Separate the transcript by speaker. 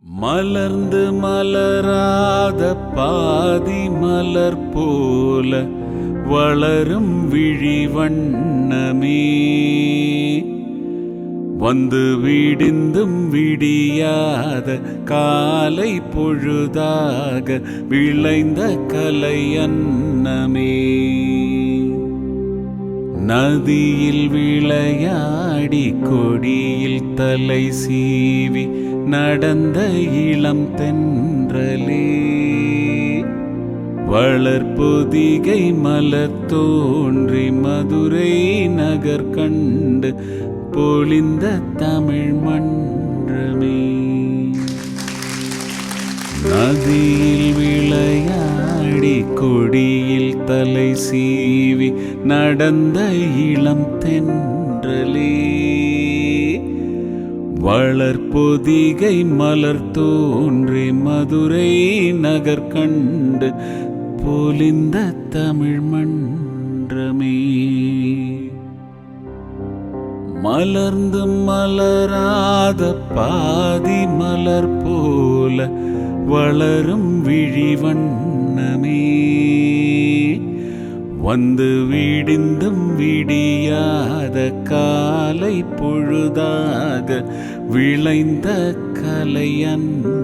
Speaker 1: மலர்ந்து மலராத பாதி மலர் போல வளரும் விழிவண்ணமே, வந்து விடிந்தும் விடியாத காலை பொழுதாக விளைந்த கலையன்னமே. நதியில் விளையாடி கொடியில் தலை சீவி நடந்த இளம் தென்றலே, வளர்பொதிகை மலர் தோன்றி மதுரை நகர் கண்டு பொலிந்த தமிழ் மன்றமே. நதியில் விளையாடி கொடியில் தலை சீவி நடந்த இளம் தென்றலே, வளர்பொதிகை மலர் தோன்றி மதுரை நகர் கண்டு பொலிந்த தமிழ் மன்றமே. மலர்ந்து மலராத பாதி மலர் போல வளரும் விழிவண்ணமே, வந்து விடிந்தும் விடியாத காலை பொழுதாக விளைந்த கலையன்னமே.